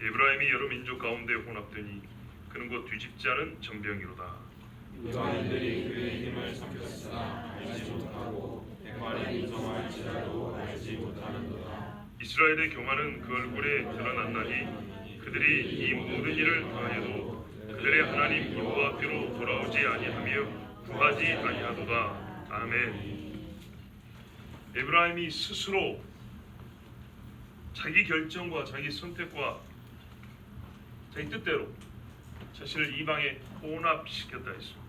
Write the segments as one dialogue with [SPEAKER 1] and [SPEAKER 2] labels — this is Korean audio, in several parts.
[SPEAKER 1] 에브라임이 여러 민족 가운데 혼합되니 그는 곧 뒤집지 않은 전병이로다.
[SPEAKER 2] 이방인들이 그의 힘을 삼켰으나 알지 못하고 백발이 인정할지라도 알지 못하는도다.
[SPEAKER 1] 이스라엘의 교만은 그 얼굴에 드러났나니 그들이 이 모든 일을 당하여도 그들의 하나님 여호와께로 돌아오지 아니하며 구하지 아니하도다. 아멘. 에브라임이 스스로 자기 결정과 자기 선택과 자기 뜻대로 자신을 이방에 혼합시켰다 했습니다.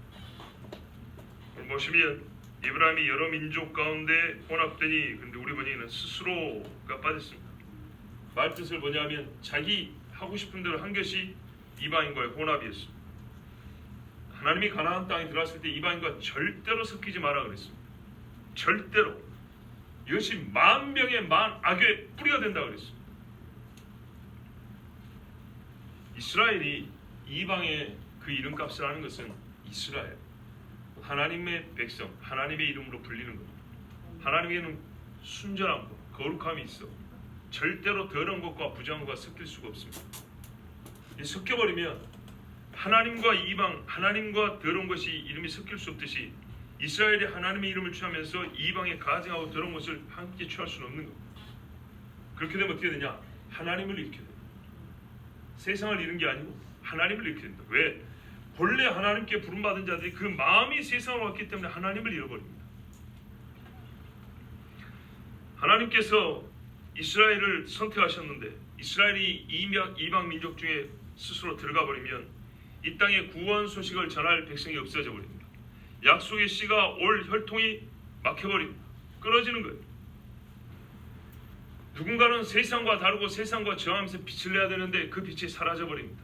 [SPEAKER 1] 보시면 에브라임이 여러 민족 가운데 혼합되니, 근데 우리 번역에는 스스로가 빠졌습니다. 말뜻을 뭐냐면 자기 하고 싶은 대로 한 것이 이방인과의 혼합이었습니다. 하나님이 가나안 땅에 들어왔을 때 이방인과 절대로 섞이지 마라 그랬습니다. 절대로. 이것이 만병의 만악의 뿌리가 된다 그랬습니다. 이스라엘이 이방의 그 이름값을 하는 것은 이스라엘, 하나님의 백성, 하나님의 이름으로 불리는 겁니다. 하나님에게는 순전함과 거룩함이 있어 절대로 더러운 것과 부정한 것과 섞일 수가 없습니다. 섞여버리면 하나님과 이방, 하나님과 더러운 것이 이름이 섞일 수 없듯이 이스라엘이 하나님의 이름을 취하면서 이방에 가증하고 더러운 것을 함께 취할 수는 없는 겁니다. 그렇게 되면 어떻게 되냐? 하나님을 잃게 됩니다. 세상을 잃은 게 아니고 하나님을 잃게 된다. 왜? 본래 하나님께 부름받은 자들이 그 마음이 세상으로 왔기 때문에 하나님을 잃어버립니다. 하나님께서 이스라엘을 선택하셨는데 이스라엘이 이방 민족 중에 스스로 들어가 버리면 이 땅에 구원 소식을 전할 백성이 없어져 버립니다. 약속의 씨가 올 혈통이 막혀버립니다. 끊어지는 거예요. 누군가는 세상과 다르고 세상과 저항하면서 빛을 내야 되는데 그 빛이 사라져 버립니다.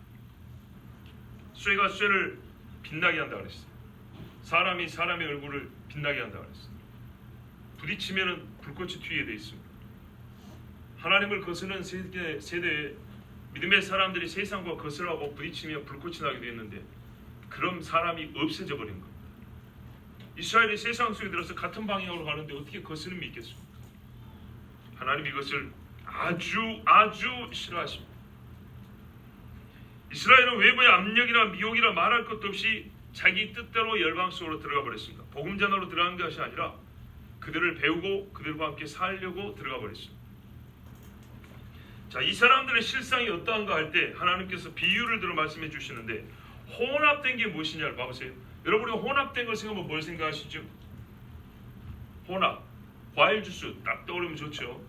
[SPEAKER 1] 쇠가 쇠를 빛나게 한다 그랬어요. 사람이 사람의 얼굴을 빛나게 한다 그랬어요. 부딪히면은 불꽃이 튀게 돼 있습니다. 하나님을 거스르는 세대에 믿음의 사람들이 세상과 거슬하고 부딪히며 불꽃이 나게 되었는데 그런 사람이 없어져 버린 겁니다. 이스라엘이 세상 속에 들어서 같은 방향으로 가는데 어떻게 거스름이 있겠습니까? 하나님 이것을 아주 싫어하십니다. 이스라엘은 외부의 압력이나 미혹이나 말할 것도 없이 자기 뜻대로 열방 속으로 들어가 버렸습니다. 복음 전하러 들어간 것이 아니라 그들을 배우고 그들과 함께 살려고 들어가 버렸습니다. 자, 이 사람들의 실상이 어떠한가 할 때 하나님께서 비유를 들어 말씀해 주시는데 혼합된 게 무엇이냐를 봐보세요. 여러분이 혼합된 걸 생각하면 뭘 생각하시죠? 혼합, 과일 주스 딱 떠오르면 좋죠.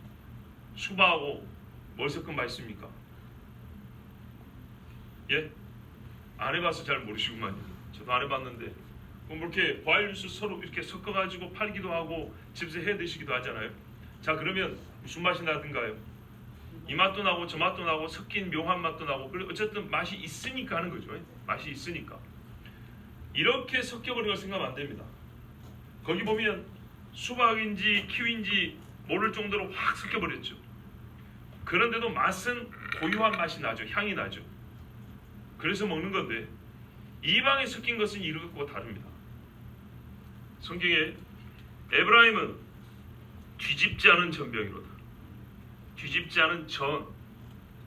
[SPEAKER 1] 수박하고 뭘 섞으면 맛있습니까? 예? 안 해봐서 잘 모르시구만요. 저도 안 해봤는데 뭐 이렇게 과일 주스 서로 이렇게 섞어가지고 팔기도 하고 집에서 해 드시기도 하잖아요. 자, 그러면 무슨 맛이 나든가요? 이 맛도 나고 저 맛도 나고 섞인 묘한 맛도 나고, 그리고 어쨌든 맛이 있으니까 하는 거죠. 맛이 있으니까. 이렇게 섞여버린 걸 생각하면 안 됩니다. 거기 보면 수박인지 키위인지 모를 정도로 확 섞여버렸죠. 그런데도 맛은 고유한 맛이 나죠. 향이 나죠. 그래서 먹는 건데 이방에 섞인 것은 이것과 다릅니다. 성경에 에브라임은 뒤집지 않은 전병이로다. 뒤집지 않은 전,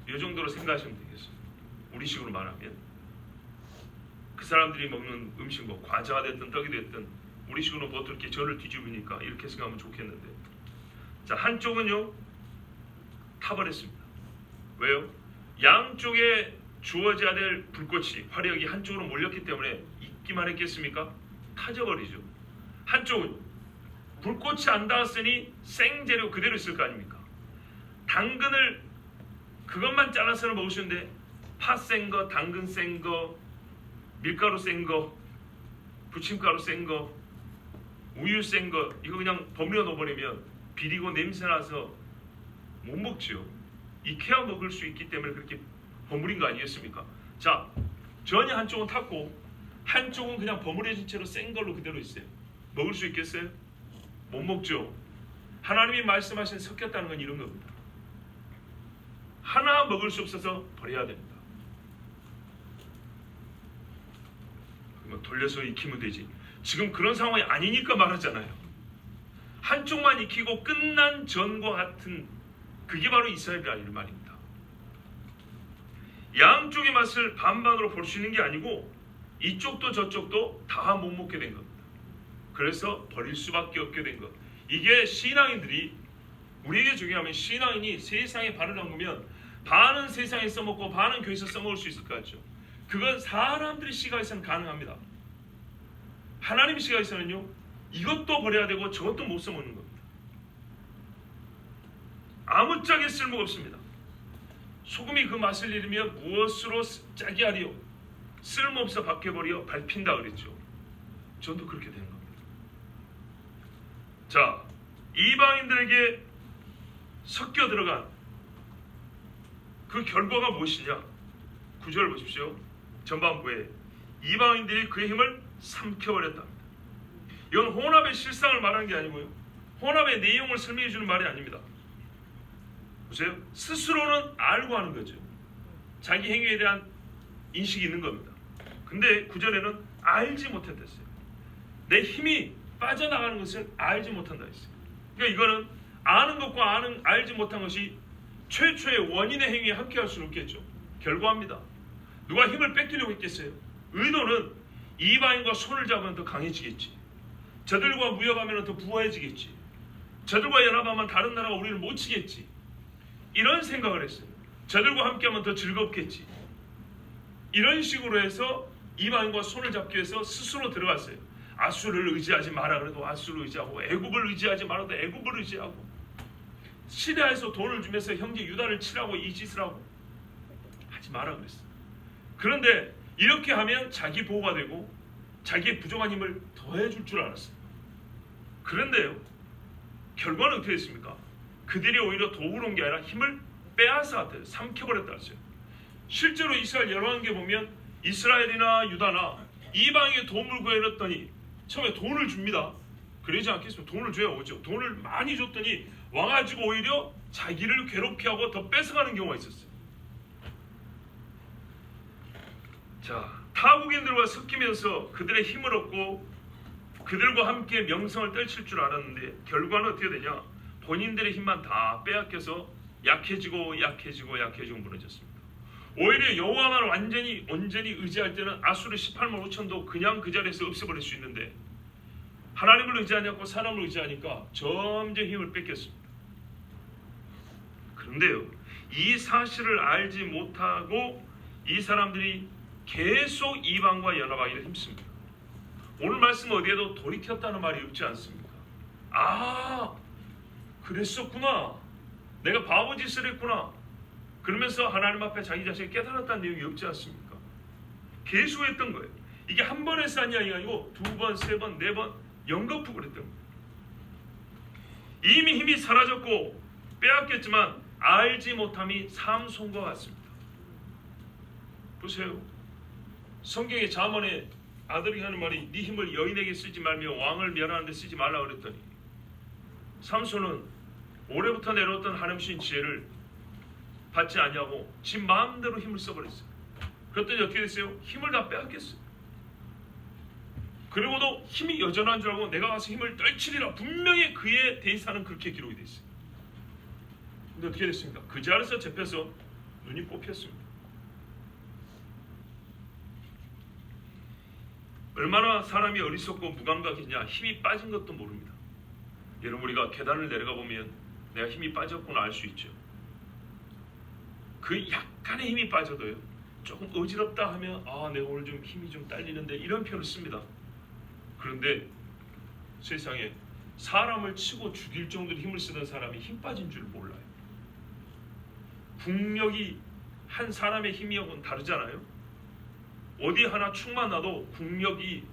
[SPEAKER 1] 이 정도로 생각하시면 되겠습니다. 우리식으로 말하면 그 사람들이 먹는 음식, 뭐 과자가 됐든 떡이 됐든 우리식으로 보통 이렇게 전을 뒤집으니까 이렇게 생각하면 좋겠는데, 자, 한쪽은요 타버렸습니다. 왜요? 양쪽에 주어져야 될 불꽃이 화력이 한쪽으로 몰렸기 때문에 있기만 했겠습니까? 타져버리죠. 한쪽은 불꽃이 안 닿았으니 생재료 그대로 있을 거 아닙니까? 당근을 그것만 잘라서는 먹을 수 있는데 파 센 거, 당근 센 거, 밀가루 센 거, 부침가루 센 거, 우유 센 거, 이거 그냥 버무려 넣어버리면 비리고 냄새나서 못 먹죠. 익혀야 먹을 수 있기 때문에 그렇게 버무린 거 아니겠습니까? 자, 전이 한쪽은 탔고 한쪽은 그냥 버무려진 채로 센 걸로 그대로 있어요. 먹을 수 있겠어요? 못 먹죠. 하나님이 말씀하신 섞였다는 건 이런 겁니다. 하나 먹을 수 없어서 버려야 됩니다. 돌려서 익히면 되지. 지금 그런 상황이 아니니까 말하잖아요. 한쪽만 익히고 끝난 전과 같은, 그게 바로 이스라엘이라는 말입니다. 양쪽의 맛을 반반으로 볼 수 있는 게 아니고 이쪽도 저쪽도 다 못 먹게 된 겁니다. 그래서 버릴 수밖에 없게 된 것. 이게 신앙인들이 우리에게 중요하면 신앙인이 세상에 발을 담그면 반은 세상에 써먹고 반은 교회에서 써먹을 수 있을 것 같죠. 그건 사람들의 시각에서는 가능합니다. 하나님 시각에서는요, 이것도 버려야 되고 저것도 못 써먹는 겁니다. 아무짝에 쓸모가 없습니다. 소금이 그 맛을 잃으면 무엇으로 짜게 하리요? 쓸모없어 박혀버려 밟힌다 그랬죠. 전도 그렇게 되는 겁니다. 자, 이방인들에게 섞여 들어간 그 결과가 무엇이냐? 9절 보십시오. 전반부에 이방인들이 그의 힘을 삼켜버렸답니다. 이건 혼합의 실상을 말하는 게 아니고요, 혼합의 내용을 설명해 주는 말이 아닙니다. 보세요. 스스로는 알고 하는 거죠. 자기 행위에 대한 인식이 있는 겁니다. 근데 9절에는 알지 못했댔어요. 내 힘이 빠져나가는 것을 알지 못한다 했어요. 그러니까 이거는 아는 것과 알지 못한 것이 최초의 원인의 행위에 함께 할 수는 없겠죠. 결과입니다. 누가 힘을 뺏기려고 했겠어요? 의도는 이방인과 손을 잡으면 더 강해지겠지. 저들과 무역하면 더 부유해지겠지. 저들과 연합하면 다른 나라가 우리를 못 치겠지. 이런 생각을 했어요. 저들과 함께하면 더 즐겁겠지. 이런 식으로 해서 이방인과 손을 잡기 위해서 스스로 들어갔어요. 아수를 의지하지 마라 그래도 아수를 의지하고, 애굽을 의지하지 말아도 애굽을 의지하고, 시리아에서 돈을 주면서 형제 유다를 치라고 이 짓을 하고 하지 마라 그랬어요. 그런데 이렇게 하면 자기 보호가 되고 자기의 부족한 힘을 더해줄 줄 알았어요. 그런데요, 결과는 어떻게 됐습니까? 그들이 오히려 도구로 온 게 아니라 힘을 빼앗아 삼켜버렸다 했어요. 실제로 이스라엘 열왕기에 보면 이스라엘이나 유다나 이방에게 도움을 구해놨더니 처음에 돈을 줍니다. 그러지 않겠습니까? 돈을 줘야 오죠. 돈을 많이 줬더니 와가지고 오히려 자기를 괴롭게 하고 더 뺏어가는 경우가 있었어요. 자, 타국인들과 섞이면서 그들의 힘을 얻고 그들과 함께 명성을 떨칠 줄 알았는데 결과는 어떻게 되냐? 본인들의 힘만 다 빼앗겨서 약해지고 무너졌습니다. 오히려 여호와만 온전히 의지할 때는 아수르 18만 5천도 그냥 그 자리에서 없애버릴 수 있는데 하나님을 의지하지 않고 사람을 의지하니까 점점 힘을 뺏겼습니다. 그런데요, 이 사실을 알지 못하고 이 사람들이 계속 이방과 연합하기를 힘씁니다. 오늘 말씀 어디에도 돌이켰다는 말이 없지 않습니까? 아, 그랬었구나. 내가 바보 짓을 했구나. 그러면서 하나님 앞에 자기 자신을 깨달았다는 내용이 없지 않습니까? 계속 했던 거예요. 이게 한 번에서 한 이야기가 아니고 두 번, 세 번, 네 번 연거푸 그랬던 거예요. 이미 힘이 사라졌고 빼앗겼지만 알지 못함이 삼손과 같습니다. 보세요. 성경의 잠언에 아들이 하는 말이 네 힘을 여인에게 쓰지 말며 왕을 멸하는 데 쓰지 말라 그랬더니 삼손은 올해부터 내려왔던 하나님신 지혜를 받지 아니하고 지 마음대로 힘을 써버렸어요. 그랬더니 어떻게 됐어요? 힘을 다 빼앗겼어요. 그리고도 힘이 여전한 줄 알고 내가 가서 힘을 떨치리라 분명히 그의 대사는 그렇게 기록이 됐어요. 근데 어떻게 됐습니까? 그 자리에서 잡혀서 눈이 뽑혔습니다. 얼마나 사람이 어리석고 무감각이냐. 힘이 빠진 것도 모릅니다. 여러분, 우리가 계단을 내려가 보면 내가 힘이 빠졌구나 알 수 있죠. 그 약간의 힘이 빠져도요, 조금 어지럽다 하면 아, 내가 오늘 좀 힘이 좀 딸리는데 이런 표현을 씁니다. 그런데 세상에 사람을 치고 죽일 정도로 힘을 쓰던 사람이 힘 빠진 줄 몰라요. 국력이 한 사람의 힘이하고는 다르잖아요. 어디 하나 축만 나도 국력이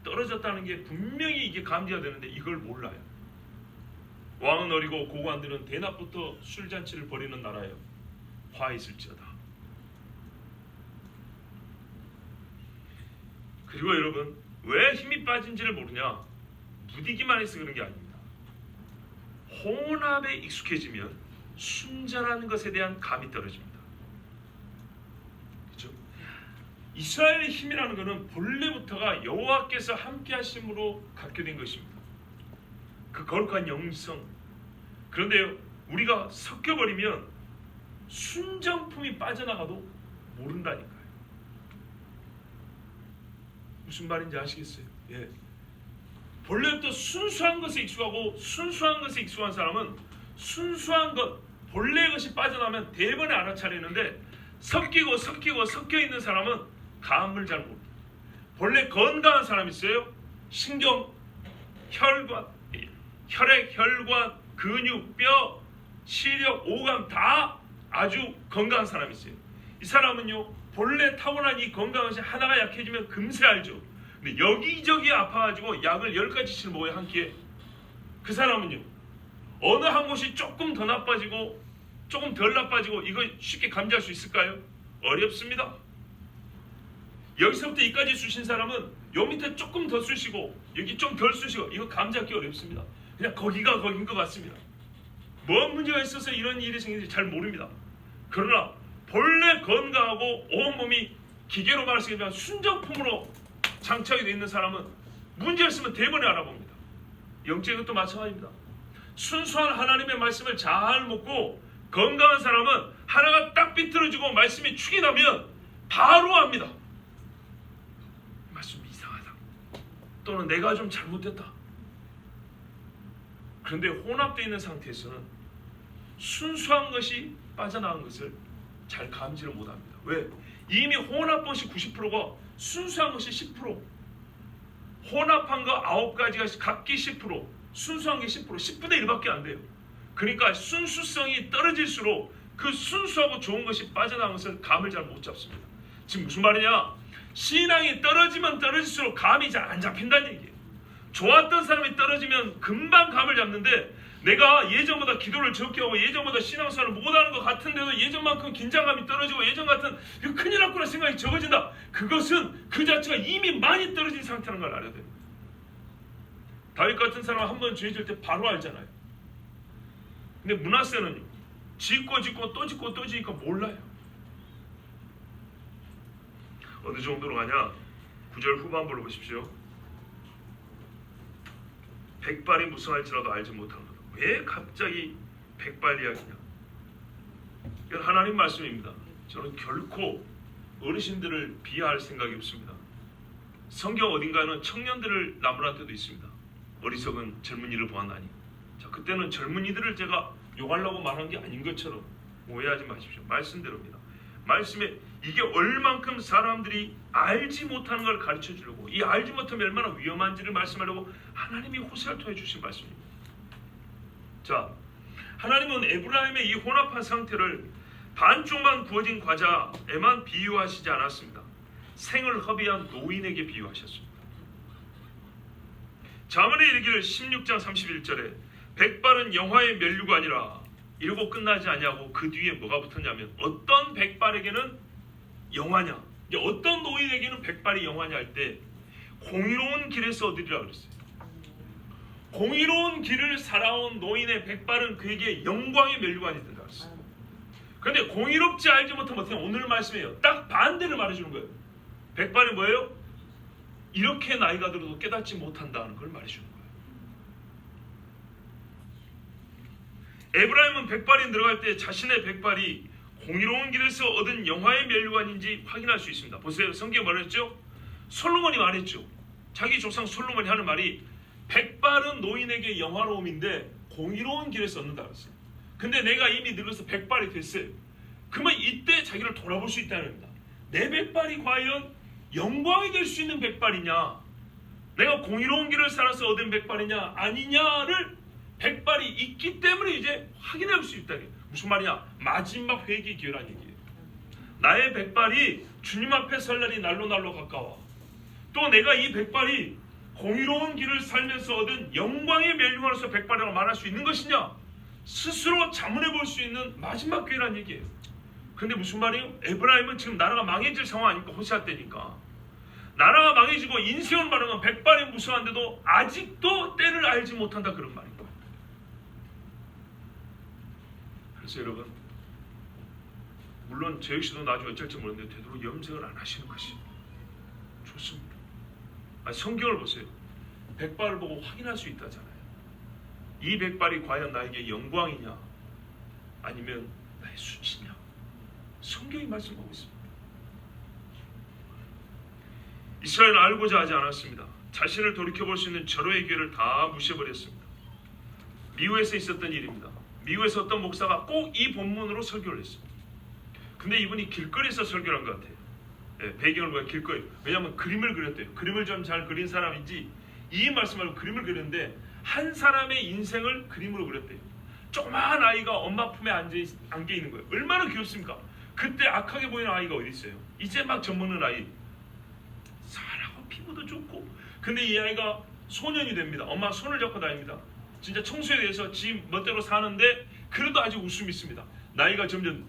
[SPEAKER 1] 떨어졌다는 게 분명히 이게 감지가 되는데 이걸 몰라요. 왕은 어리고 고관들은 대낮부터 술잔치를 벌이는 나라예요. 화 있을지어다. 그리고 여러분, 왜 힘이 빠진지를 모르냐? 무디기만 해서 그런 게 아닙니다. 혼합에 익숙해지면 순전한 것에 대한 감이 떨어집니다. 그렇죠? 이스라엘의 힘이라는 것은 본래부터가 여호와께서 함께 하심으로 갖게 된 것입니다. 그 거룩한 영성. 그런데요, 우리가 섞여버리면 순정품이 빠져나가도 모른다니까요. 무슨 말인지 아시겠어요? 예. 본래부터 순수한 것에 익숙하고 순수한 것에 익숙한 사람은 순수한 것, 본래의 것이 빠져나면 대번에 알아차리는데 섞여 있는 사람은 감을 잘 모릅니다. 본래 건강한 사람이 있어요. 신경, 혈관, 혈액, 혈관, 근육, 뼈, 시력, 오감 다 아주 건강한 사람이 있어요. 이 사람은요, 본래 타고난 이 건강한 것이 하나가 약해지면 금세 알죠. 근데 여기저기 아파가지고 약을 10가지씩 먹어야 한 끼에, 그 사람은요, 어느 한 곳이 조금 더 나빠지고 조금 덜 나빠지고 이거 쉽게 감지할 수 있을까요? 어렵습니다. 여기서부터 이까지 쑤신 사람은 요 밑에 조금 더 쑤시고 여기 좀 덜 쑤시고 이거 감지하기 어렵습니다. 그냥 거기가 거긴 것 같습니다. 뭔 문제가 있어서 이런 일이 생기는지 잘 모릅니다. 그러나 본래 건강하고 온몸이 기계로 말할 수 있는 순정품으로 장착이 되어 있는 사람은 문제가 있으면 대번에 알아봅니다. 영적인 것도 마찬가지입니다. 순수한 하나님의 말씀을 잘 먹고 건강한 사람은 하나가 딱 비틀어지고 말씀이 축이 나면 바로 압니다. 말씀이 이상하다. 또는 내가 좀 잘못됐다. 그런데 혼합되어 있는 상태에서는 순수한 것이 빠져나간 것을 잘 감지를 못합니다. 왜? 이미 혼합것이 90%가 순수한 것이 10%, 혼합한 거 9가지가 각기 10%, 순수한 게 10%, 10분의 1밖에 안 돼요. 그러니까 순수성이 떨어질수록 그 순수하고 좋은 것이 빠져나간 것을 감을 잘 못 잡습니다. 지금 무슨 말이냐? 신앙이 떨어지면 떨어질수록 감이 잘 안 잡힌다는 얘기예요. 좋았던 사람이 떨어지면 금방 감을 잡는데, 내가 예전보다 기도를 적게 하고 예전보다 신앙생활을 못하는 것 같은데도 예전만큼 긴장감이 떨어지고 예전 같은 큰일 났구나 생각이 적어진다. 그것은 그 자체가 이미 많이 떨어진 상태라는 걸 알아야 됩니다. 다윗 같은 사람은 한번 죄질 때 바로 알잖아요. 근데 므낫세는요, 짓고 또 짓고 또 지니까 몰라요. 어느 정도로 가냐? 9절 후반부를 보십시오. 백발이 무성할지라도 알지 못하는 것. 왜 갑자기 백발 이야기냐? 이건 하나님 말씀입니다. 저는 결코 어르신들을 비하할 생각이 없습니다. 성경 어딘가에는 청년들을 나무랄 때도 있습니다. 어리석은 젊은이를 보았나니. 자, 그때는 젊은이들을 제가 욕하려고 말한 게 아닌 것처럼 오해하지 마십시오. 말씀대로입니다. 말씀에 이게 얼만큼 사람들이 알지 못하는 걸 가르쳐 주려고, 이 알지 못하면 얼마나 위험한지를 말씀하려고 하나님이 호세를 통해 주신 말씀입니다. 자, 하나님은 에브라임의 이 혼합한 상태를 반쪽만 구워진 과자에만 비유하시지 않았습니다. 생을 허비한 노인에게 비유하셨습니다. 자문에 이르기를 16장 31절에 백발은 영화의 면류가 아니라 이러고 끝나지 아니하고 그 뒤에 뭐가 붙었냐면, 어떤 백발에게는 영화냐, 어떤 노인에게는 백발이 영화냐 할 때 공의로운 길에서 얻으리라 그랬어요. 공의로운 길을 살아온 노인의 백발은 그에게 영광의 면류관이 된다 그랬어요. 그런데 공의롭지 알지 못하면 어떻게, 오늘 말씀이에요. 딱 반대를 말해주는 거예요. 백발이 뭐예요? 이렇게 나이가 들어도 깨닫지 못한다는 걸 말해주는 거예요. 에브라임은 백발이 들어갈 때 자신의 백발이 공의로운 길에서 얻은 영화의 면류관인지 확인할 수 있습니다. 보세요. 성경에 말했죠? 솔로몬이 말했죠. 자기 조상 솔로몬이 하는 말이 백발은 노인에게 영화로움인데 공의로운 길에서 얻는다 그랬어요. 근데 내가 이미 늙어서 백발이 됐어요. 그러면 이때 자기를 돌아볼 수 있다는 겁니다. 내 백발이 과연 영광이 될 수 있는 백발이냐, 내가 공의로운 길을 살아서 얻은 백발이냐 아니냐를 백발이 있기 때문에 이제 확인할 수 있다. 무슨 말이냐? 마지막 회개 기회란 얘기예요. 나의 백발이 주님 앞에 설 날이 날로 가까워. 또 내가 이 백발이 공의로운 길을 살면서 얻은 영광의 면류관으로서 백발이라고 말할 수 있는 것이냐? 스스로 자문해 볼 수 있는 마지막 기회란 얘기예요. 근데 무슨 말이에요? 에브라임은 지금 나라가 망해질 상황 아닙니까? 호세아 때니까. 나라가 망해지고 인생을 말하면 백발이 무서운데도 아직도 때를 알지 못한다, 그런 말인 거예요. 그래서 여러분, 물론 저 역시도 나중에 어쩔지 모르는데 되도록 염색을 안 하시는 것이 좋습니다. 성경을 보세요. 백발을 보고 확인할 수 있다잖아요. 이 백발이 과연 나에게 영광이냐 아니면 나의 수치냐, 성경이 말씀하고 있습니다. 이스라엘은 알고자 하지 않았습니다. 자신을 돌이켜볼 수 있는 절호의 기회를 다 무시해버렸습니다. 미국에서 있었던 일입니다. 미국에서 어떤 목사가 꼭 이 본문으로 설교를 했습니다. 근데 이분이 길거리에서 설교를 한 것 같아요. 배경을 보면 길거리. 왜냐하면 그림을 그렸대요. 그림을 좀 잘 그린 사람인지 이 말씀을 그림을 그렸는데 한 사람의 인생을 그림으로 그렸대요. 조그마한 아이가 엄마 품에 안겨 있는 거예요. 얼마나 귀엽습니까? 그때 악하게 보이는 아이가 어디 있어요? 이제 막 젖먹는 아이. 사랑하고 피부도 좋고. 근데 이 아이가 소년이 됩니다. 엄마 손을 잡고 다닙니다. 진짜 청소에 대해서 지 멋대로 사는데 그래도 아직 웃음이 있습니다. 나이가 점점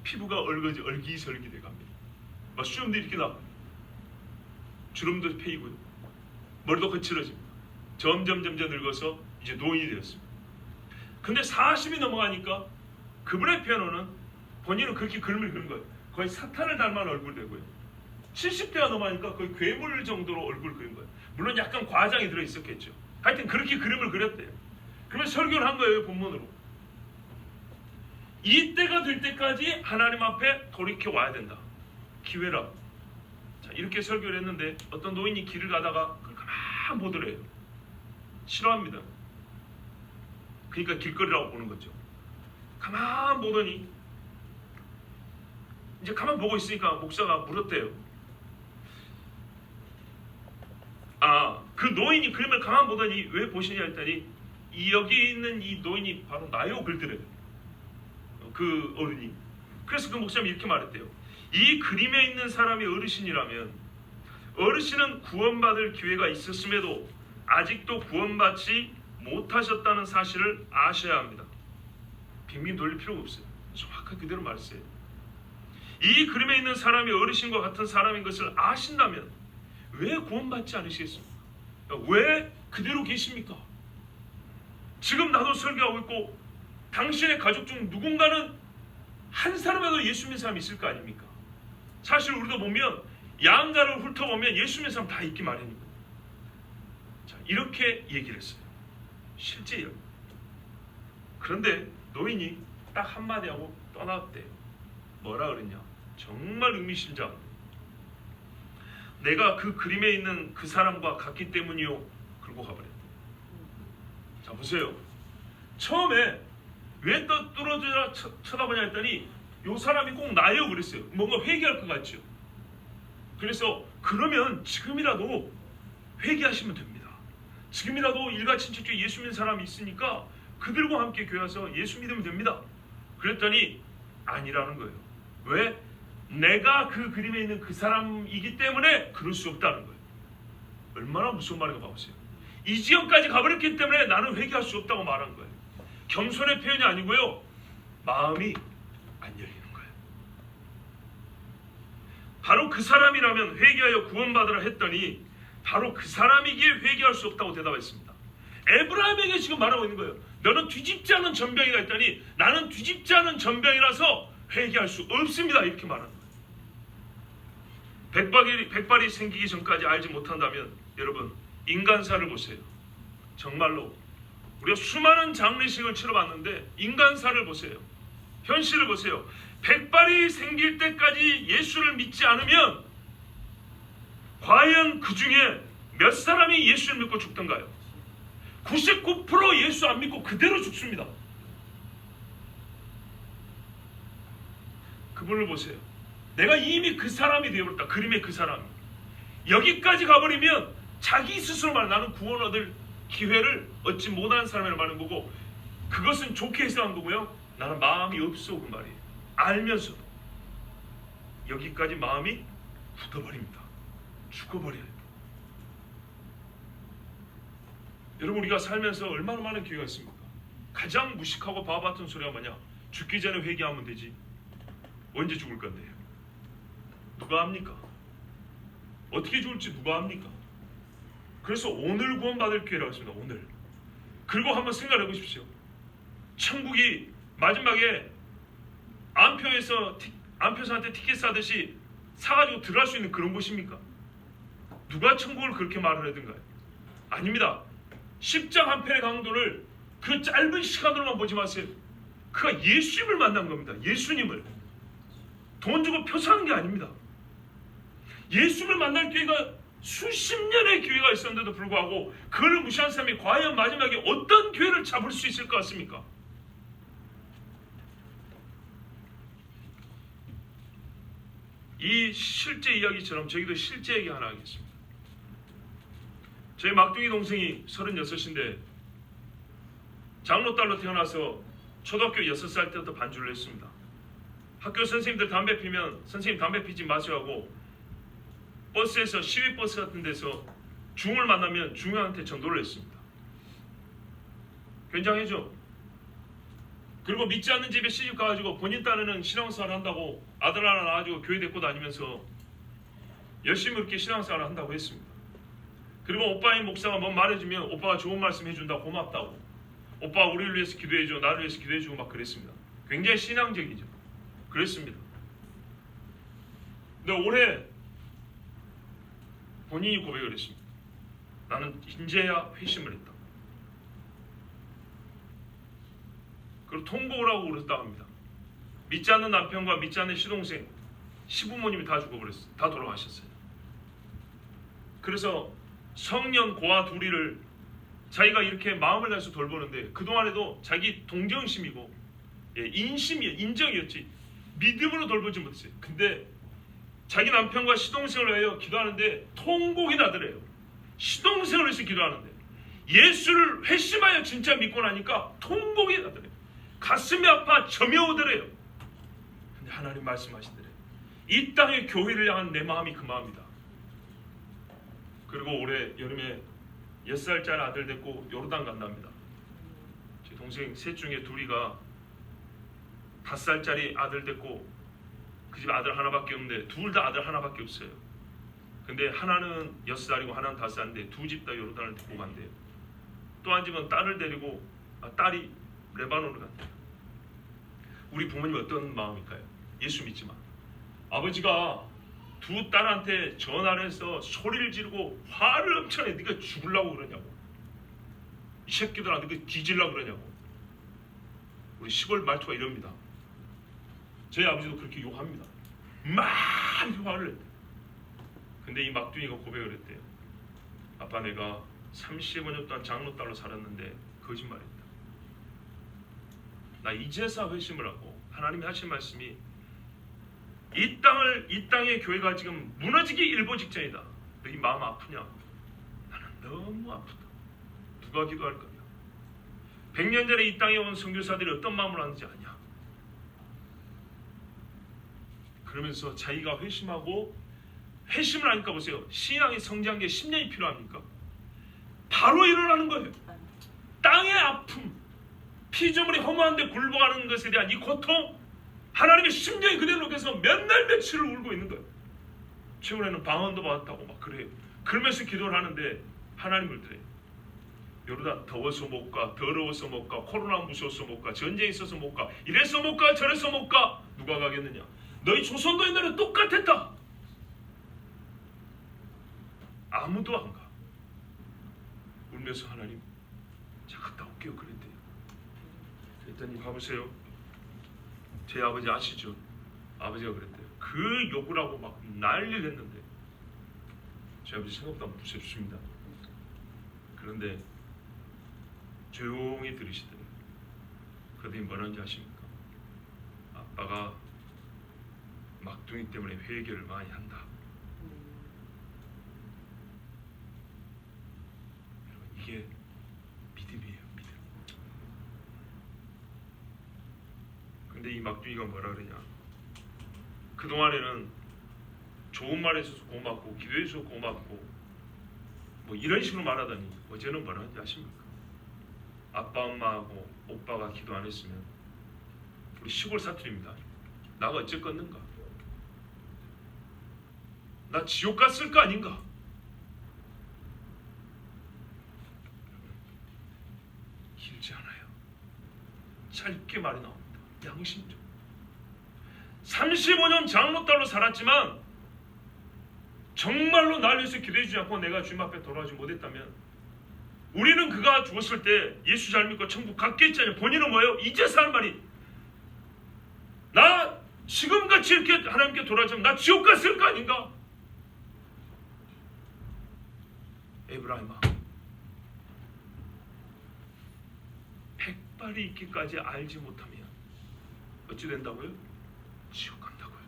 [SPEAKER 1] 피부가 얼기설기 돼갑니다. 막 수염도 이렇게 나, 주름도 패이고요. 머리도 거칠어집니다. 점점 늙어서 이제 노인이 되었습니다. 근데 40이 넘어가니까 그분의 피아노는 본인은 그렇게 그림을 그린 거예요. 거의 사탄을 닮은 얼굴 되고요. 70대가 넘어가니까 거의 괴물 정도로 얼굴을 그린 거예요. 물론 약간 과장이 들어있었겠죠. 하여튼 그렇게 그림을 그렸대요. 그러면 설교를 한 거예요, 본문으로. 이때가 될 때까지 하나님 앞에 돌이켜 와야 된다. 기회라. 자, 이렇게 설교를 했는데 어떤 노인이 길을 가다가 그걸 가만 보더래요. 싫어합니다. 그러니까 길거리라고 보는 거죠. 가만 보더니 이제 가만 보고 있으니까 목사가 물었대요. 그 노인이 그림을 가만 보더니 왜 보시냐 했더니 여기 있는 이 노인이 바로 나요 그러더래요. 그 어른이. 그래서 그 목사님이 이렇게 말했대요. 이 그림에 있는 사람이 어르신이라면 어르신은 구원받을 기회가 있었음에도 아직도 구원받지 못하셨다는 사실을 아셔야 합니다. 빙빙 돌릴 필요가 없어요. 정확하게 그대로 말했어요. 이 그림에 있는 사람이 어르신과 같은 사람인 것을 아신다면 왜 구원받지 않으시겠습니까? 왜 그대로 계십니까? 지금 나도 설교하고 있고 당신의 가족 중 누군가는 한 사람이라도 예수 믿는 사람이 있을 거 아닙니까? 사실 우리도 보면 양가를 훑어보면 예수 믿는 사람 다 있기 마련입니다. 자, 이렇게 얘기를 했어요. 실제요. 그런데 노인이 딱 한마디 하고 떠났대요. 뭐라 그랬냐? 정말 의미심장. 내가 그 그림에 있는 그 사람과 같기 때문이요. 그러고 가버렸대요. 자, 보세요. 처음에 왜 떨어져라 쳐다보냐 했더니 요 사람이 꼭 나요 그랬어요. 뭔가 회개할 것 같죠. 그래서 그러면 지금이라도 회개하시면 됩니다. 지금이라도 일가친척 중에 예수 믿는 사람이 있으니까 그들과 함께 교회 와서 예수 믿으면 됩니다. 그랬더니 아니라는 거예요. 왜? 내가 그 그림에 있는 그 사람이기 때문에 그럴 수 없다는 거예요. 얼마나 무서운 말인가 봐보세요. 이 지역까지 가버렸기 때문에 나는 회개할 수 없다고 말한 거예요. 겸손의 표현이 아니고요. 마음이 안 열리는 거예요. 바로 그 사람이라면 회개하여 구원받으라 했더니 바로 그 사람이기에 회개할 수 없다고 대답했습니다. 에브라임에게 지금 말하고 있는 거예요. 너는 뒤집지 않은 전병이다 했더니 나는 뒤집지 않은 전병이라서 회개할 수 없습니다. 이렇게 말하는 거예요. 백발이 생기기 전까지 알지 못한다면 여러분 인간사를 보세요. 정말로 우리가 수많은 장례식을 치러봤는데 인간사를 보세요. 현실을 보세요. 백발이 생길 때까지 예수를 믿지 않으면 과연 그 중에 몇 사람이 예수를 믿고 죽던가요? 99% 예수 안 믿고 그대로 죽습니다. 그분을 보세요. 내가 이미 그 사람이 되어버렸다. 그림의 그 사람. 여기까지 가버리면 자기 스스로 말 나는 구원 얻을 기회를 얻지 못한 사람을 말하는 거고 그것은 좋게 해석한 거고요. 나는 마음이 없어 그 말이에요. 알면서도 여기까지 마음이 굳어버립니다. 죽어버려요. 여러분 우리가 살면서 얼마나 많은 기회가 있습니까? 가장 무식하고 바보 같은 소리가 뭐냐? 죽기 전에 회개하면 되지. 언제 죽을 건데요? 누가 합니까? 어떻게 죽을지 누가 합니까? 그래서 오늘 구원받을 기회라고 했습니다. 오늘. 그리고 한번 생각해 보십시오. 천국이 마지막에 안표사한테 티켓 사듯이 사가지고 들어갈 수 있는 그런 곳입니까? 누가 천국을 그렇게 말을 하던가요? 아닙니다. 10장 한 편의 강도를 그 짧은 시간으로만 보지 마세요. 그가 예수님을 만난 겁니다. 예수님을. 돈 주고 표 사는 게 아닙니다. 예수를 만날 기회가 수십 년의 기회가 있었는데도 불구하고 그를 무시한 사람이 과연 마지막에 어떤 기회를 잡을 수 있을 것 같습니까? 이 실제 이야기처럼 저희도 실제 얘기 하나 하겠습니다. 저희 막둥이 동생이 36인데 장로딸로 태어나서 초등학교 6살 때부터 반주를 했습니다. 학교 선생님들 담배 피면 선생님 담배 피지 마세요 하고 버스에서 시외버스 같은 데서 중을 만나면 중한테 전도를 했습니다. 굉장하죠? 그리고 믿지 않는 집에 시집 가가지고 본인 딴에는 신앙생활 한다고 아들 하나 낳아가지고 교회 데리고 다니면서 열심히 그렇게 신앙생활을 한다고 했습니다. 그리고 오빠의 목사가 뭐 말해주면 오빠가 좋은 말씀 해준다 고맙다고, 오빠 우리를 위해서 기도해줘, 나를 위해서 기도해주고 막 그랬습니다. 굉장히 신앙적이죠. 그랬습니다. 근데 올해 본인이 고백을 했습니다. 나는 이제야 회심을 했다. 그리고 통곡을 하고 울었다고 합니다. 믿지 않는 남편과 믿지 않는 시동생, 시부모님이 다 죽어버렸어요. 다 돌아가셨어요. 그래서 성년 고아 둘이를 자기가 이렇게 마음을 다해서 돌보는데 그동안에도 자기 동정심이고 인정이었지 믿음으로 돌보지 못했어요. 근데 자기 남편과 시동생을 위하여 기도하는데 통곡이 나더래요. 시동생을 위해서 기도하는데 예수를 회심하여 진짜 믿고 나니까 통곡이 나더래요. 가슴이 아파 점이 오더래요. 근데 하나님 말씀하시더래요. 이 땅의 교회를 향한 내 마음이 그 마음이다. 그리고 올해 여름에 6살짜리 아들 데리고 요르단 간답니다. 제 동생 셋 중에 둘이가 5살짜리 아들 데리고 그 집 아들 하나밖에 없는데 둘 다 아들 하나밖에 없어요. 근데 하나는 6살이고 하나는 5살인데 두 집 다 요르단을 데리고 간대요. 또 한 집은 딸을 데리고 딸이 레바논을 간대요. 우리 부모님 어떤 마음일까요? 예수 믿지만 아버지가 두 딸한테 전화를 해서 소리를 지르고 화를 엄청 내. 네가 죽으려고 그러냐고, 이 새끼들아 네가 뒤질려고 그러냐고. 우리 시골 말투가 이럽니다. 저희 아버지도 그렇게 욕합니다. 많이 화를 냈대요. 근데 이 막둥이가 고백을 했대요. 아빠 내가 35년 동안 장로딸로 살았는데 거짓말했다. 나 이제서 회심을 하고 하나님이 하신 말씀이 이 땅의 교회가 지금 무너지기 일보 직전이다. 너희 마음 아프냐? 나는 너무 아프다. 누가 기도할 거냐? 100년 전에 이 땅에 온 선교사들이 어떤 마음을 하는지 아냐? 그러면서 자기가 회심하고 회심을 하니까 보세요. 신앙이 성장한 게 10년이 필요합니까? 바로 일어나는 거예요. 땅의 아픔, 피조물이 허무한데 굴복하는 것에 대한 이 고통, 하나님의 심정이 그대로 녹여서 몇 날 며칠을 울고 있는 거예요. 최근에는 방언도 받았다고 막 그래요. 그러면서 기도를 하는데 하나님을 드려요. 요르단 더워서 못 가, 더러워서 못 가, 코로나 무서워서 못 가, 전쟁이 있어서 못 가, 이래서 못 가, 저래서 못 가. 누가 가겠느냐? 너희 조선도 옛날에 똑같았다. 아무도 안 가. 울면서 하나님 자 갔다 올게요 그랬대요. 그랬더니 봐보세요. 제 아버지 아시죠? 아버지가 그랬대요. 그 욕을 하고 막 난리를 했는데 제 아버지 생각보다 무섭습니다. 그런데 조용히 들으시더래요. 그러더니 뭐라는지 아십니까? 아빠가 막둥이 때문에 회개를 많이 한다. 여러분 이게 믿음이에요. 믿음. 근데 이 막둥이가 뭐라 그러냐? 그동안에는 좋은 말 해줘서 고맙고 기도해줘서 고맙고 뭐 이런 식으로 말하더니 어제는 뭐라 하는지 아십니까? 아빠 엄마하고 오빠가 기도 안 했으면 우리 시골 사투리입니다. 나가 어쨌겠는가? 나 지옥 갔을 거 아닌가? 길지 않아요. 짧게 말이 나옵니다. 양심적. 35년 장로딸로 살았지만 정말로 날 위해서 기도해주지 않고 내가 주님 앞에 돌아오지 못했다면 우리는 그가 죽었을 때 예수 잘 믿고 천국 갔겠잖아요. 본인은 뭐예요? 이제서 하는 말이 나 지금같이 이렇게 하나님께 돌아오자면 나 지옥 갔을 거 아닌가? 에브라임아, 백발이 있기까지 알지 못하면 어찌 된다고요? 지옥 간다고요.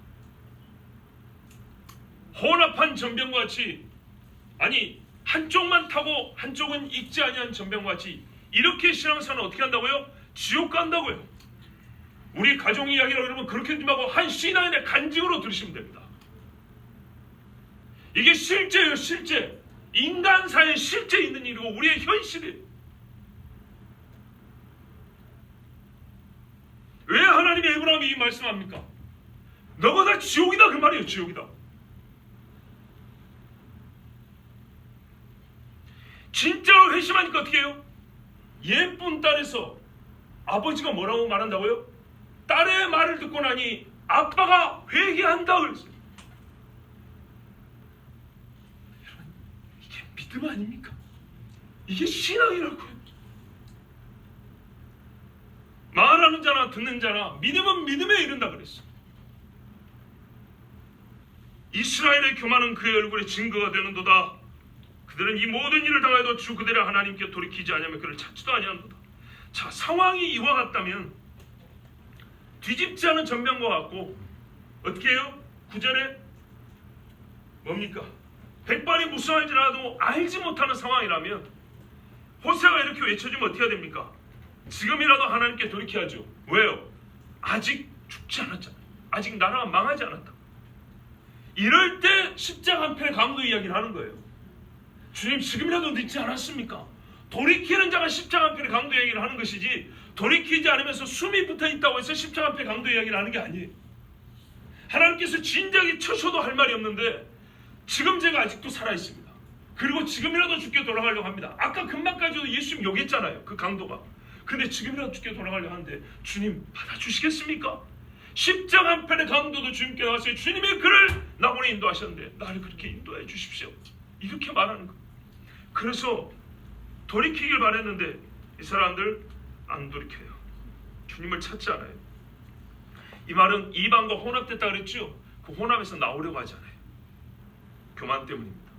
[SPEAKER 1] 혼합한 전병과 같이, 아니 한쪽만 타고 한쪽은 익지 아니한 전병과 같이 이렇게 신앙생활은 어떻게 한다고요? 지옥 간다고요. 우리 가정 이야기라고 그러면 그렇게 좀 하고 한 신앙인의 간증으로 들으시면 됩니다. 이게 실제예요. 실제 인간사에 실제 있는 일이고 우리의 현실이에요. 왜 하나님이 에브라임이 이 말씀합니까? 너가 다 지옥이다 그 말이에요. 지옥이다. 진짜로 회심하니까 어떻게 해요? 예쁜 딸에서 아버지가 뭐라고 말한다고요? 딸의 말을 듣고 나니 아빠가 회개한다 그랬어요. 여러분, 이게 믿음 아닙니까? 이게 신앙이라고요. 말하는 자나 듣는 자나 믿음은 믿음에 이른다 그랬어요. 이스라엘의 교만은 그의 얼굴에 증거가 되는도다. 그들은 이 모든 일을 당하여도 주 그들의 하나님께 돌이키지 아니하면 그를 찾지도 아니하는도다. 자, 상황이 이와 같다면 뒤집지 않은 전병과 같고 어떻게 해요? 9절에 뭡니까? 백발이 무성할지라도 알지 못하는 상황이라면 호세아가 이렇게 외쳐주면 어떻게 해야 됩니까? 지금이라도 하나님께 돌이켜야죠. 왜요? 아직 죽지 않았잖아요. 아직 나라가 망하지 않았다. 이럴 때 십자가 한 편의 강도 이야기를 하는 거예요. 주님 지금이라도 늦지 않았습니까? 돌이키는 자가 십자가 한 편의 강도 이야기를 하는 것이지 돌이키지 않으면서 숨이 붙어있다고 해서 십자가 한 편의 강도 이야기를 하는 게 아니에요. 하나님께서 진작에 쳐셔도 할 말이 없는데 지금 제가 아직도 살아있습니다. 그리고 지금이라도 죽게 돌아가려고 합니다. 아까 금방까지도 예수님 욕했잖아요. 그 강도가. 근데 지금이라도 죽게 돌아가려고 하는데 주님 받아주시겠습니까? 십자가 한 편의 강도도 주님께 나왔어요. 주님이 그를 나보내 인도하셨는데 나를 그렇게 인도해 주십시오. 이렇게 말하는 거예요. 그래서 돌이키길 바랬는데 이 사람들 안 돌이켜요. 주님을 찾지 않아요. 이 말은 이방과 혼합됐다 그랬죠. 그 혼합에서 나오려고 하잖아요. 교만 때문입니다.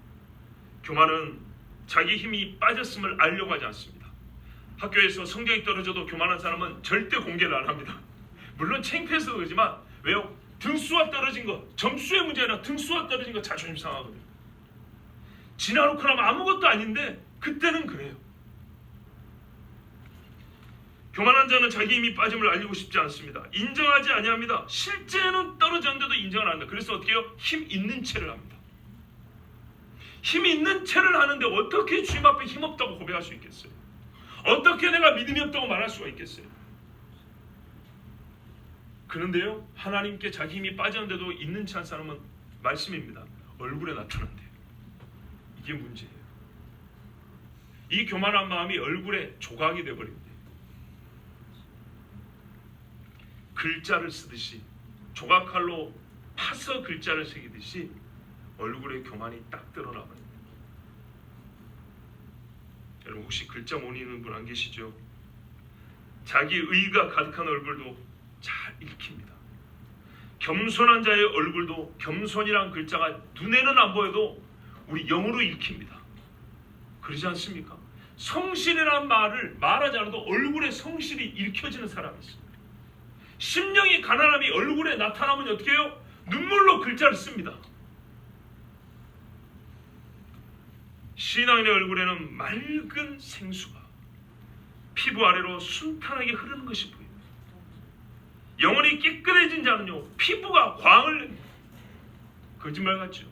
[SPEAKER 1] 교만은 자기 힘이 빠졌음을 알려고 하지 않습니다. 학교에서 성적이 떨어져도 교만한 사람은 절대 공개를 안 합니다. 물론 창피해서 그러지만 왜요? 등수가 떨어진 거, 점수의 문제 아니라 등수가 떨어진 거 자존심 상하거든요. 지나놓고 나면 아무것도 아닌데 그때는 그래요. 교만한 자는 자기 힘이 빠짐을 알리고 싶지 않습니다. 인정하지 아니합니다. 실제는 떨어졌는데도 인정을 안 한다. 그래서 어떻게 해요? 힘 있는 채를 합니다. 힘 있는 채를 하는데 어떻게 주님 앞에 힘없다고 고백할 수 있겠어요? 어떻게 내가 믿음이 없다고 말할 수가 있겠어요? 그런데요, 하나님께 자기 힘이 빠졌는데도 있는 채 한 사람은 말씀입니다. 얼굴에 나타난대요. 이게 문제예요. 이 교만한 마음이 얼굴에 조각이 되어버립니다. 글자를 쓰듯이 조각칼로 파서 글자를 새기듯이 얼굴에 교만이 딱 드러나버립니다. 여러분 혹시 글자 못 읽는 분 안 계시죠? 자기 의가 가득한 얼굴도 잘 읽힙니다. 겸손한 자의 얼굴도 겸손이란 글자가 눈에는 안 보여도 우리 영으로 읽힙니다. 그러지 않습니까? 성실이란 말을 말하지 않아도 얼굴에 성실이 읽혀지는 사람이 있습니다. 심령이 가난함이 얼굴에 나타나면 어떻게 해요? 눈물로 글자를 씁니다. 신앙인의 얼굴에는 맑은 생수가 피부 아래로 순탄하게 흐르는 것이 보입니다. 영혼이 깨끗해진 자는요 피부가 광을 냅니다. 거짓말 같죠?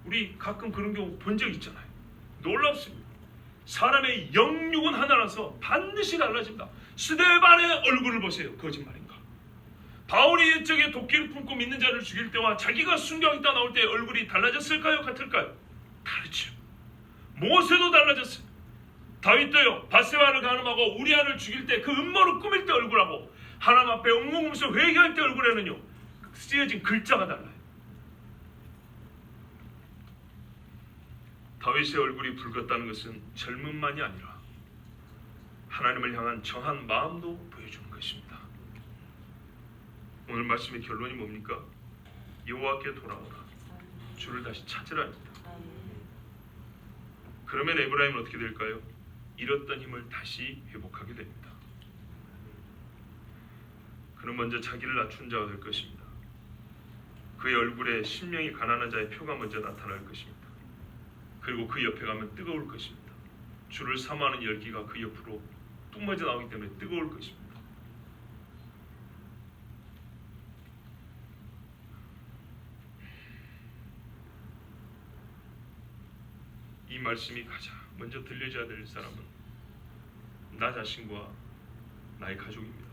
[SPEAKER 1] 우리 가끔 그런 경우 본 적 있잖아요. 놀랍습니다. 사람의 영육은 하나라서 반드시 달라집니다. 스데반의 얼굴을 보세요. 거짓말인가? 바울이 옛적에 도끼를 품고 믿는 자를 죽일 때와 자기가 순교하겠다 나올 때 얼굴이 달라졌을까요? 같을까요? 다르죠. 모세도 달라졌어요. 다윗도요. 밧세바를 간음하고 우리아를 죽일 때 그 음모를 꾸밀 때 얼굴하고 하나님 앞에 엉엉으면서 회개할 때 얼굴에는요 쓰여진 글자가 달라요. 다윗의 얼굴이 붉었다는 것은 젊음만이 아니라 하나님을 향한 정한 마음도 보여주는 것입니다. 오늘 말씀의 결론이 뭡니까? 여호와께 돌아오라. 주를 다시 찾으라입니다. 그러면 에브라임은 어떻게 될까요? 잃었던 힘을 다시 회복하게 됩니다. 그는 먼저 자기를 낮춘 자가 될 것입니다. 그의 얼굴에 심령이 가난한 자의 표가 먼저 나타날 것입니다. 그리고 그 옆에 가면 뜨거울 것입니다. 주를 사모하는 열기가 그 옆으로 뿜어져 나오기 때문에 뜨거울 것입니다. 이 말씀이 가장 먼저 들려줘야 될 사람은 나 자신과 나의 가족입니다.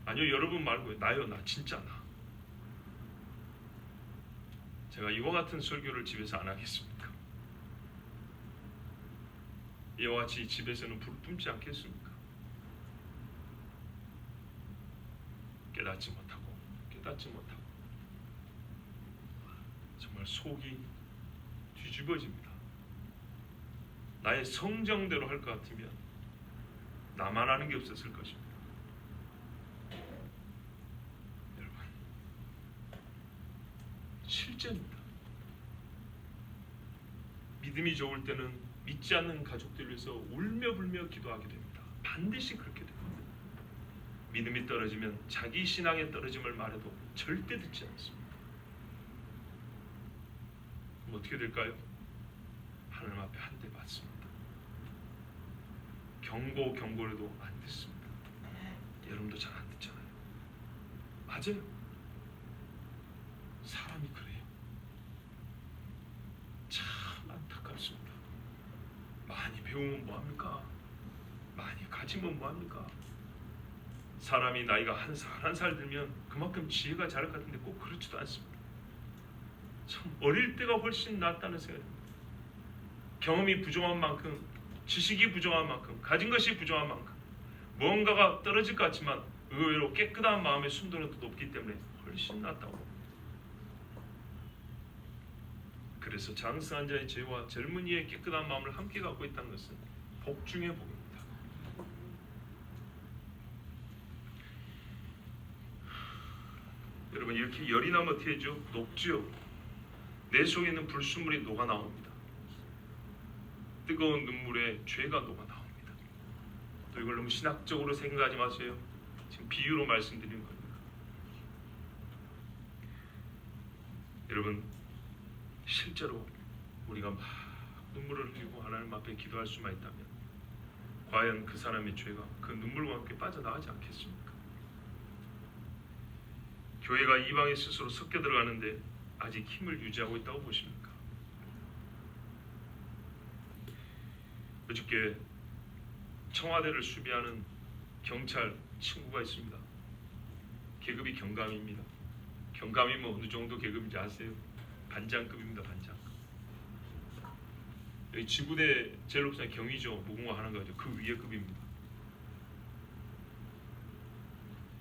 [SPEAKER 1] 아니요, 여러분 말고요. 나요, 나 진짜 나. 제가 이와 같은 설교를 집에서 안 하겠습니까? 이와 같이 집에서는 불 뿜지 않겠습니까? 깨닫지 못하고 정말 속이 뒤집어집니다. 나의 성정대로 할 것 같으면 나만 아는 게 없었을 것입니다. 여러분, 실제입니다. 믿음이 좋을 때는 믿지 않는 가족들 위해서 울며불며 기도하게 됩니다. 반드시 그렇게 됩니다. 믿음이 떨어지면 자기 신앙의 떨어짐을 말해도 절대 듣지 않습니다. 그럼 어떻게 될까요? 하나님 앞에 한 대 맞습니다. 경고를 해도 안 듣습니다. 여러분도 잘 안 듣잖아요. 맞아요. 사람이 그래요. 참 안타깝습니다. 많이 배우면 뭐합니까? 많이 가지면 뭐합니까? 사람이 나이가 한 살 들면 그만큼 지혜가 자랄 것 같은데 꼭 그렇지도 않습니다. 참 어릴 때가 훨씬 낫다는 생각입니다. 경험이 부족한 만큼, 지식이 부족한 만큼, 가진 것이 부족한 만큼 뭔가가 떨어질 것 같지만 의외로 깨끗한 마음의 순도는 더 높기 때문에 훨씬 낫다고. 그래서 장성한 자의 죄와 젊은이의 깨끗한 마음을 함께 갖고 있다는 것은 복 중의 복입니다. 여러분, 이렇게 열이 나면 어떻게 하죠? 녹죠. 내 속에 있는 불순물이 녹아 나옵니다. 뜨거운 눈물에 죄가 녹아 나옵니다. 또 이걸 너무 신학적으로 생각하지 마세요. 지금 비유로 말씀드리는 겁니다. 여러분, 실제로 우리가 막 눈물을 흘리고 하나님 앞에 기도할 수만 있다면 과연 그 사람의 죄가 그 눈물과 함께 빠져나가지 않겠습니까? 교회가 이방에 스스로 섞여 들어가는데 아직 힘을 유지하고 있다고 보십니까? 어저께 청와대를 수비하는 경찰 친구가 있습니다. 계급이 경감입니다. 경감이면 어느 정도 계급인지 아세요? 반장급입니다. 반장급. 여기 지구대 제일 높은 경위죠. 무궁화 하는 거죠. 그 위에 급입니다.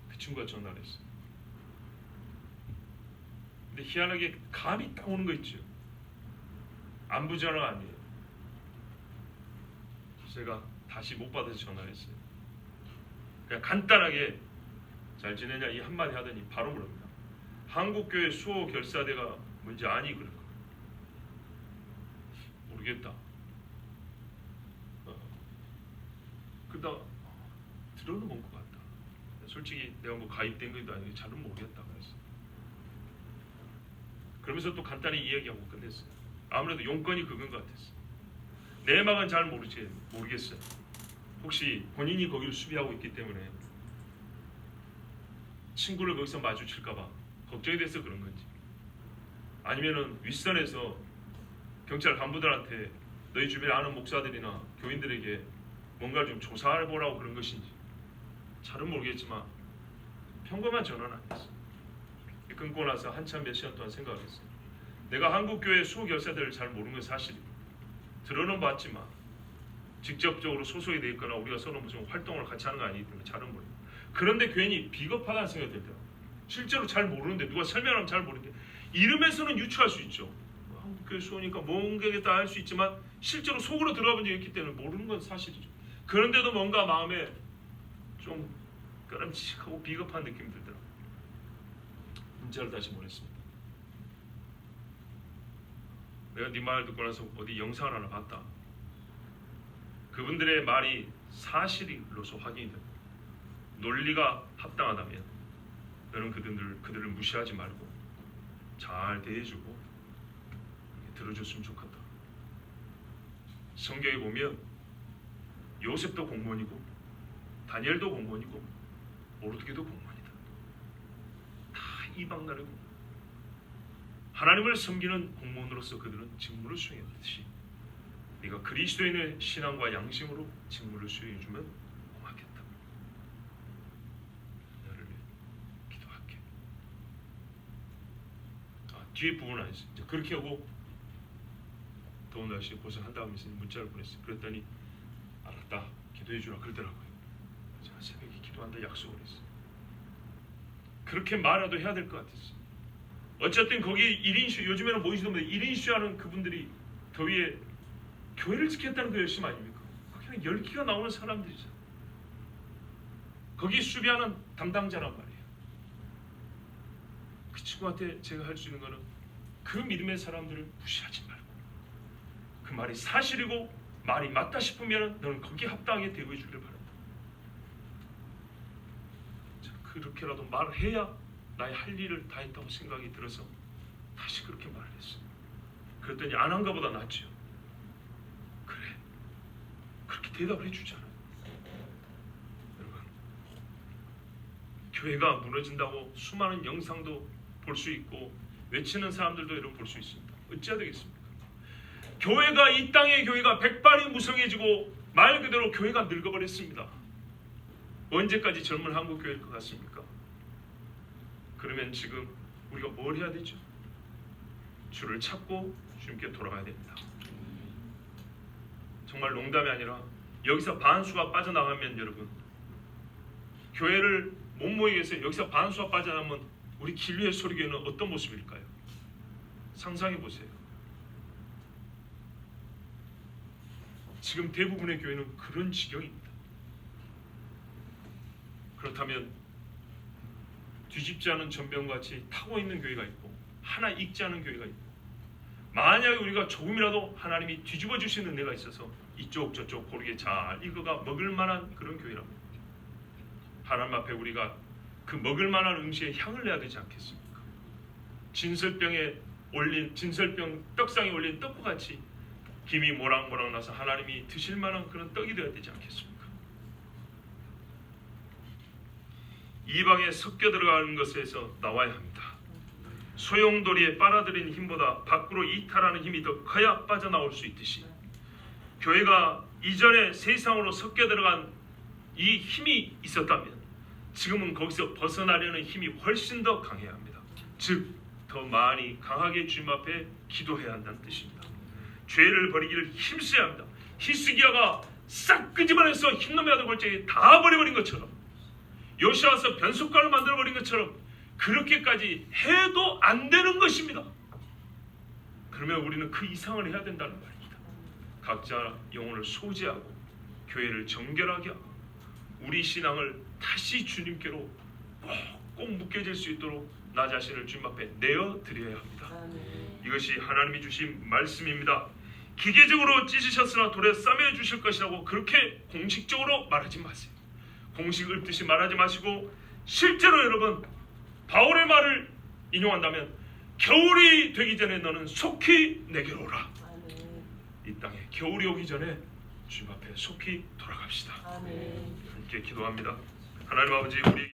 [SPEAKER 1] 그 친구가 전화를 했어요. 근데 희한하게 감이 딱 오는 거 있죠. 안부 전화가 아니에요. 제가 다시 못 받아서 전화를 했어요. 그냥 간단하게 잘 지내냐 이 한마디 하더니 바로 물어봅니다. 한국교회 수호 결사대가 뭔지 아니? 그럴 거예요. 모르겠다. 그러다 들어는 본 것 같다. 솔직히 내가 뭐 가입된 것도 아니고 잘은 모르겠다 그랬어. 그러면서 또 간단히 이야기하고 끝냈어요. 아무래도 용건이 그건 것 같았어요. 내막은 잘 모르겠어요. 혹시 본인이 거기를 수비하고 있기 때문에 친구를 거기서 마주칠까봐 걱정이 돼서 그런 건지, 아니면은 윗선에서 경찰 간부들한테 너희 주변에 아는 목사들이나 교인들에게 뭔가를 좀 조사해 보라고 그런 것인지 잘은 모르겠지만 평범한 전화는 아니었어요. 끊고 나서 한참 몇 시간 동안 생각했어요. 내가 한국교회 수호결사들을 잘 모르는 건 사실이고 들어는 봤지만 직접적으로 소속이 돼 있거나 우리가 서로 무슨 활동을 같이 하는 거 아니기 때문에 잘은 모르고, 그런데 괜히 비겁하다는 생각이 들더라고요. 실제로 잘 모르는데 누가 설명하면 잘 모르는데 이름에서는 유추할 수 있죠. 한국교회 수호니까 뭔가겠다 할 수 있지만 실제로 속으로 들어가 본 적이 있기 때문에 모르는 건 사실이죠. 그런데도 뭔가 마음에 좀 꺼름칙하고 비겁한 느낌이 들더라고요. 문자를 다시 보냈습니다. 내가 네 말을 듣고 나서 어디 영상을 하나 봤다. 그분들의 말이 사실로서 확인이 되고 논리가 합당하다면 너는 그들을 무시하지 말고 잘 대해주고 들어줬으면 좋겠다. 성경에 보면 요셉도 공무원이고 다니엘도 공무원이고 모르드게도 공무원이다. 다 이방 나라고 하나님을 섬기는 공무원으로서 그들은 직무를 수행했듯이 네가 그리스도인의 신앙과 양심으로 직무를 수행해주면 고맙겠다. 너를 위해 기도할게. 뒤에 부분은 아니지. 이제 그렇게 하고 더운 날씨에 고생한다고 하면서 문자를 보냈어요. 그랬더니 알았다. 기도해주라 그러더라고요. 제가 새벽에 기도한다 약속을 했어요. 그렇게 말라도 해야 될 것 같았어요. 어쨌든 거기 1인슈 요즘에는 모이시던 분들 1인슈하는 그분들이 더위에 교회를 지켰다는 그 열심 아닙니까? 그냥 열기가 나오는 사람들이잖아. 거기 수비하는 담당자란 말이에요. 그 친구한테 제가 할 수 있는 거는 그 믿음의 사람들을 무시하지 말고 그 말이 사실이고 말이 맞다 싶으면 너는 거기에 합당하게 대우해 주기를 바란다. 그렇게라도 말을 해야 나의 할 일을 다 했다고 생각이 들어서 다시 그렇게 말을 했어요. 그랬더니 안 한 것보다 낫죠. 그래 그렇게 대답을 해주잖아요. 여러분 교회가 무너진다고 수많은 영상도 볼 수 있고 외치는 사람들도 여러분 볼 수 있습니다. 어찌해야 되겠습니까? 교회가 이 땅의 교회가 백발이 무성해지고 말 그대로 교회가 늙어버렸습니다. 언제까지 젊은 한국 교회일 것 같습니까? 그러면 지금 우리가 뭘 해야 되죠? 주를 찾고 주님께 돌아가야 됩니다. 정말 농담이 아니라 여기서 반수가 빠져나가면 여러분 교회를 못 모이게 해서 여기서 반수가 빠져나가면 우리 길리의 소리교회는 어떤 모습일까요? 상상해 보세요. 지금 대부분의 교회는 그런 지경입니다. 그렇다면 뒤집지 않은 전병같이 타고 있는 교회가 있고 하나 읽지 않은 교회가 있고 만약에 우리가 조금이라도 하나님이 뒤집어 주시는 데가 있어서 이쪽 저쪽 고르게 잘 읽어가 먹을 만한 그런 교회랍니다. 하나님 앞에 우리가 그 먹을 만한 음식에 향을 내야 되지 않겠습니까? 진설병 떡상에 올린 떡과 같이 김이 모락모락 나서 하나님이 드실 만한 그런 떡이 되어야 되지 않겠습니까? 이방에 섞여 들어가는 것에서 나와야 합니다. 소용돌이에 빨아들이는 힘보다 밖으로 이탈하는 힘이 더 커야 빠져나올 수 있듯이 교회가 이전에 세상으로 섞여 들어간 이 힘이 있었다면 지금은 거기서 벗어나려는 힘이 훨씬 더 강해야 합니다. 즉 더 많이 강하게 주님 앞에 기도해야 한다는 뜻입니다. 죄를 버리기를 힘써야 합니다. 히스기야가 싹 끄집어내서 흰놈의 아들 골짜기 다 버려버린 것처럼 요시아서 변속가를 만들어버린 것처럼 그렇게까지 해도 안 되는 것입니다. 그러면 우리는 그 이상을 해야 된다는 말입니다. 각자 영혼을 소지하고 교회를 정결하게 하고 우리 신앙을 다시 주님께로 꼭 묶여질 수 있도록 나 자신을 주님 앞에 내어드려야 합니다. 이것이 하나님이 주신 말씀입니다. 기계적으로 찢으셨으나 돌에 싸매 주실 것이라고 그렇게 공식적으로 말하지 마세요. 공식 읊듯이 말하지 마시고 실제로 여러분 바울의 말을 인용한다면 겨울이 되기 전에 너는 속히 내게로 오라. 이 땅에 겨울이 오기 전에 주님 앞에 속히 돌아갑시다. 함께 기도합니다. 하나님 아버지 우리